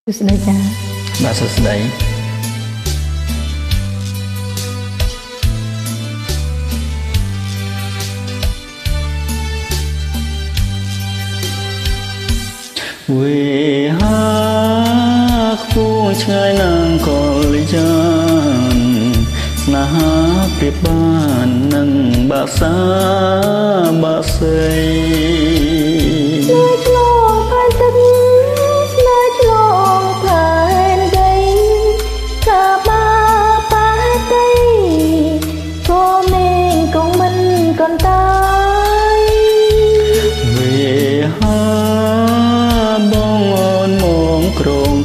សួស្តីចា៎បាទសួស្តីវិហាខ្ពស់ឆ្ងាយណាងកលយានស្នេហាព្រៀបបាននឹងបាក់សាបាក់សី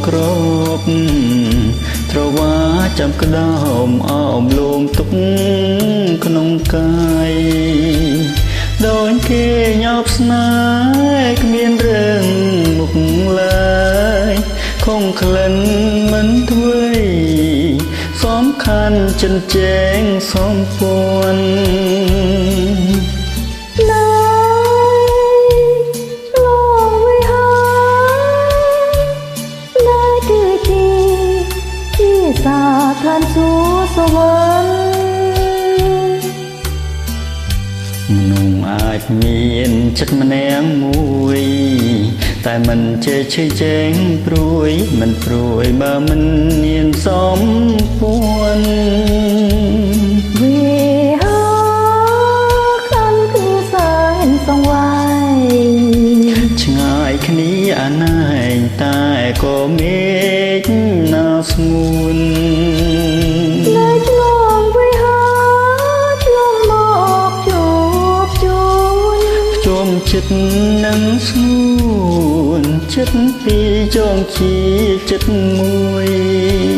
ក្រប់ត្រវ៉ាចាំក្តោមអមលងទុកក្នុងកាយដូចគេញោបស្នេហ៍គ្មានរឿងមុខឡើយคงក្លិនមិនធ្វើសំខាន់ចិនជែងសំពួនសាឋានសួគ៌សវណ្ណមនុស្សអាចមានចិត្តម្នាក់មួយតែមិនចេះឈឺចែងព្រួយមិនព្រួយបើមិនមានសំពួនវាខានគឺសែនសង្វាយឆ្ងាយគ្នាអាណែងតែក៏មេឃណាស្ងួនចិត្តនឹងស្ងួនចិត្តពីរចងជាចិត្តមួយ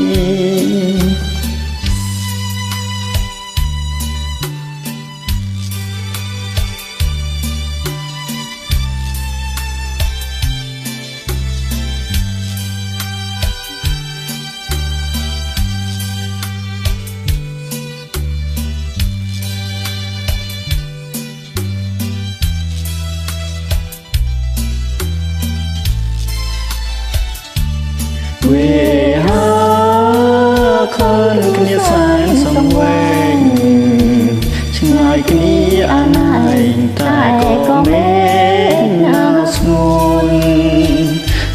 វាខានគ្នាសែនសង្វេងឆ្ងាយគ្នាអាណែងតែក៏មេឃណាស្ងួន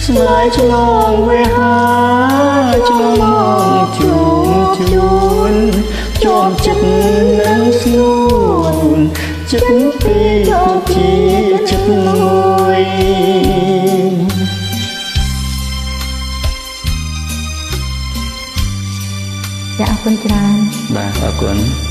ស្នេហ៍ឆ្លងវាឆ្លងមកជួនជាប់ចិត្តនឹងស្ងួនចិត្តពីរគ្រប់ជាចិត្តមួយចាអរគុណច្រើនបាទអរគុណ